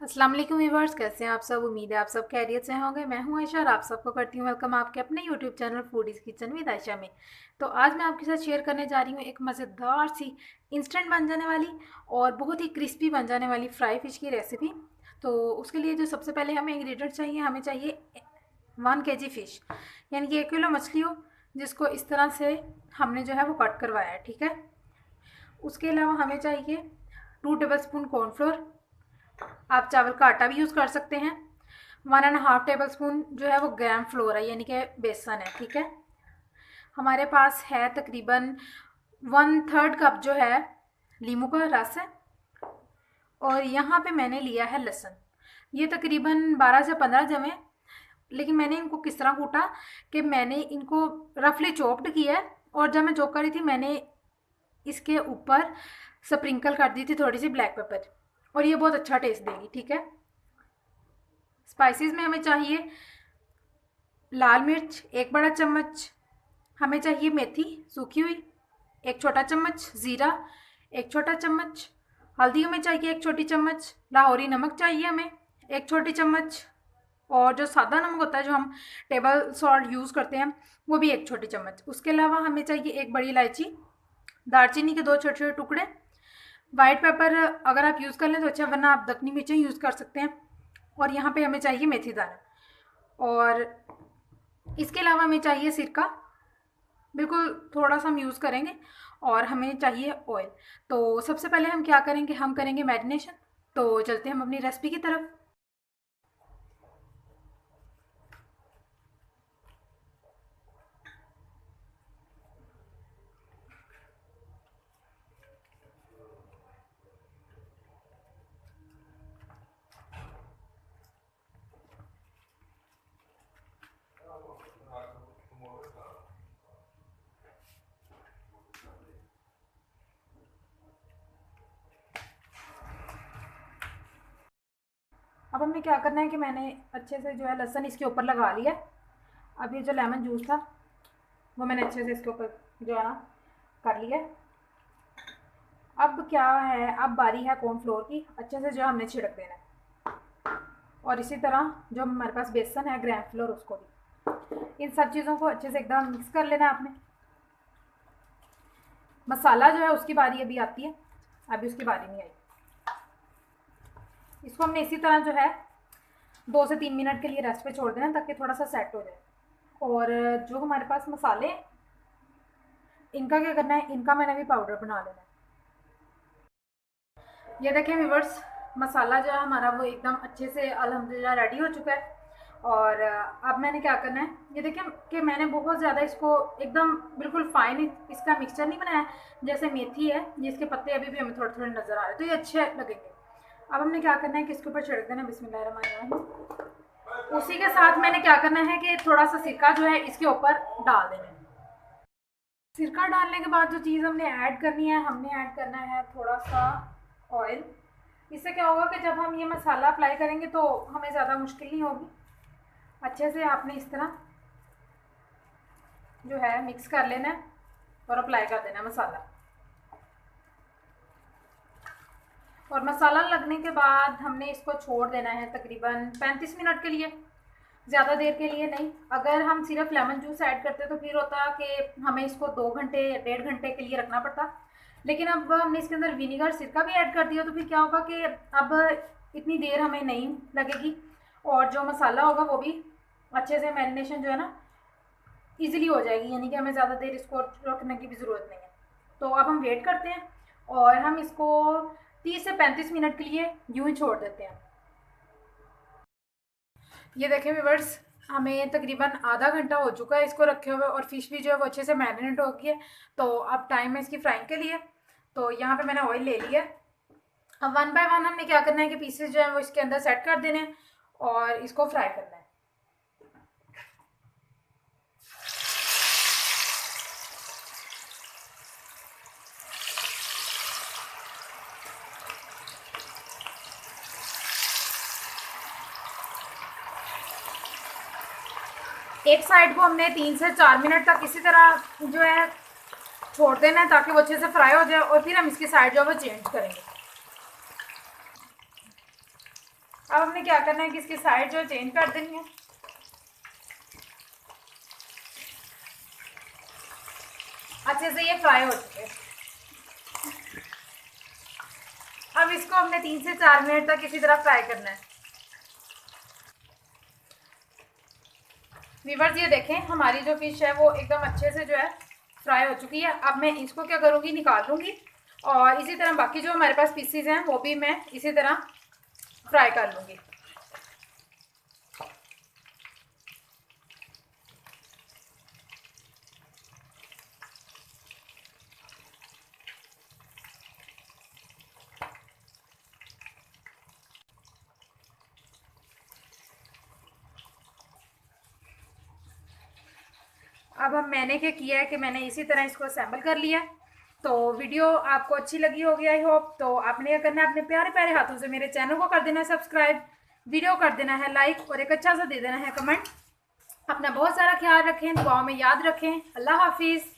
अस्सलाम वालेकुम व्यूअर्स, कैसे हैं आप सब। उम्मीद है आप सब खैरियत से होंगे। मैं हूं आयशा और आप सबको करती हूं वेलकम आपके अपने YouTube channel foodies kitchen with Ayesha में। तो आज मैं आपके साथ शेयर करने जा रही हूं एक मज़ेदार सी इंस्टेंट बन जाने वाली और बहुत ही क्रिस्पी बन जाने वाली फ्राई फ़िश की रेसिपी। तो उसके लिए जो सबसे पहले हमें इंग्रेडिएंट चाहिए, हमें चाहिए 1 kg फ़िश, यानी कि 1 किलो मछली हो, जिसको इस तरह से हमने जो है वो कट करवाया है। ठीक है। उसके अलावा हमें चाहिए 2 टेबल स्पून कॉर्नफ्लोर। आप चावल का आटा भी यूज़ कर सकते हैं। 1.5 टेबल स्पून जो है वो ग्राम फ्लोर है, यानी कि बेसन है। ठीक है। हमारे पास है तकरीबन 1/3 कप जो है लीमू का रस है। और यहाँ पे मैंने लिया है लहसुन, ये तकरीबन 12 से 15 जमे। लेकिन मैंने इनको किस तरह कूटा कि मैंने इनको रफली चॉप्ड किया है, और जब मैं चॉप कर रही थी मैंने इसके ऊपर स्प्रिंकल कर दी थी थोड़ी सी ब्लैक पेपर, और ये बहुत अच्छा टेस्ट देगी। ठीक है। स्पाइसेस में हमें चाहिए लाल मिर्च 1 बड़ा चम्मच, हमें चाहिए मेथी सूखी हुई 1 छोटा चम्मच, ज़ीरा 1 छोटा चम्मच, हल्दी हमें चाहिए 1 छोटी चम्मच, लाहौरी नमक चाहिए हमें 1 छोटी चम्मच, और जो सादा नमक होता है जो हम टेबल सॉल्ट यूज़ करते हैं वो भी 1 छोटी चम्मच। उसके अलावा हमें चाहिए 1 बड़ी इलायची, दालचीनी के 2 छोटे छोटे टुकड़े, वाइट पेपर अगर आप यूज़ कर लें तो अच्छा, वरना आप दखनी मिर्चें यूज़ कर सकते हैं। और यहाँ पे हमें चाहिए मेथी दाना। और इसके अलावा हमें चाहिए सिरका, बिल्कुल थोड़ा सा हम यूज़ करेंगे। और हमें चाहिए ऑयल। तो सबसे पहले हम क्या करेंगे, हम करेंगे मैरिनेशन। तो चलते हैं हम अपनी रेसिपी की तरफ। अब हमें क्या करना है कि मैंने अच्छे से जो है लहसुन इसके ऊपर लगा लिया। अब ये जो लेमन जूस था वो मैंने अच्छे से इसके ऊपर जो है ना कर लिया। अब क्या है, अब बारी है कॉर्नफ्लोर की, अच्छे से जो है हमने छिड़क देना है। और इसी तरह जो हमारे पास बेसन है ग्राम फ्लोर, उसको भी, इन सब चीज़ों को अच्छे से एकदम मिक्स कर लेना है आपने। मसाला जो है उसकी बारी अभी आती है, अभी उसकी बारी नहीं आई। इसको हमने इसी तरह जो है 2 से 3 मिनट के लिए रेस्ट पे छोड़ देना, ताकि थोड़ा सा सेट हो जाए। और जो हमारे पास मसाले, इनका क्या करना है, इनका मैंने भी पाउडर बना लेना है। ये देखें व्यूवर्स, मसाला जो है हमारा वो एकदम अच्छे से अल्हम्दुलिल्लाह रेडी हो चुका है। और अब मैंने क्या करना है, ये देखें कि मैंने बहुत ज़्यादा इसको एकदम बिल्कुल फाइन इसका मिक्सचर नहीं बनाया। जैसे मेथी है, ये इसके पत्ते अभी भी हमें थोड़े थोड़े नज़र आ रहे हैं, तो ये अच्छे लगेंगे। अब हमने क्या करना है कि इसके ऊपर छिड़क देना बिस्मिल्लाहिर्रहमानिर्रहीम। उसी के साथ मैंने क्या करना है कि थोड़ा सा सिरका जो है इसके ऊपर डाल देना है। सिरका डालने के बाद जो चीज़ हमने ऐड करनी है, हमने ऐड करना है थोड़ा सा ऑयल। इससे क्या होगा कि जब हम ये मसाला अप्लाई करेंगे तो हमें ज़्यादा मुश्किल नहीं होगी। अच्छे से आपने इस तरह जो है मिक्स कर लेना है और अप्लाई कर देना है मसाला। और मसाला लगने के बाद हमने इसको छोड़ देना है तकरीबन 35 मिनट के लिए, ज़्यादा देर के लिए नहीं। अगर हम सिर्फ लेमन जूस ऐड करते तो फिर होता कि हमें इसको 2 घंटे या 1.5 घंटे के लिए रखना पड़ता। लेकिन अब हमने इसके अंदर विनीगर सिरका भी ऐड कर दिया, तो फिर क्या होगा कि अब इतनी देर हमें नहीं लगेगी, और जो मसाला होगा वो भी अच्छे से मैरिनेशन जो है ना ईजिली हो जाएगी, यानी कि हमें ज़्यादा देर इसको रखने की भी ज़रूरत नहीं है। तो अब हम वेट करते हैं और हम इसको 30 से 35 मिनट के लिए यूँ ही छोड़ देते हैं। ये देखें व्यूअर्स, हमें तकरीबन आधा घंटा हो चुका है इसको रखे हुए, और फिश भी जो है वो अच्छे से मैरिनेट हो गई है। तो अब टाइम है इसकी फ्राइंग के लिए। तो यहाँ पे मैंने ऑयल ले लिया। अब 1 बाय 1 हमने क्या करना है कि पीसेस जो है वो इसके अंदर सेट कर देने हैं और इसको फ्राई करना है। एक साइड को हमने 3 से 4 मिनट तक इसी तरह जो है छोड़ देना है, ताकि वो अच्छे से फ्राई हो जाए, और फिर हम इसकी साइड जो है वो चेंज करेंगे। अब हमने क्या करना है कि इसकी साइड जो चेंज कर देनी है। अच्छे से ये फ्राई हो चुके हैं। अब इसको हमने 3 से 4 मिनट तक इसी तरह फ्राई करना है। व्यूअर्स ये देखें हमारी जो फिश है वो एकदम अच्छे से जो है फ्राई हो चुकी है। अब मैं इसको क्या करूँगी, निकाल लूँगी और इसी तरह बाकी जो हमारे पास पीसीज हैं वो भी मैं इसी तरह फ्राई कर लूँगी। अब मैंने क्या किया है कि मैंने इसी तरह इसको असेंबल कर लिया है। तो वीडियो आपको अच्छी लगी होगी आई होप। तो आपने क्या करना है, अपने प्यारे प्यारे हाथों से मेरे चैनल को कर देना है सब्सक्राइब, वीडियो कर देना है लाइक और एक अच्छा सा दे देना है कमेंट। अपना बहुत सारा ख्याल रखें, दुआओं में याद रखें। अल्लाह हाफिज़।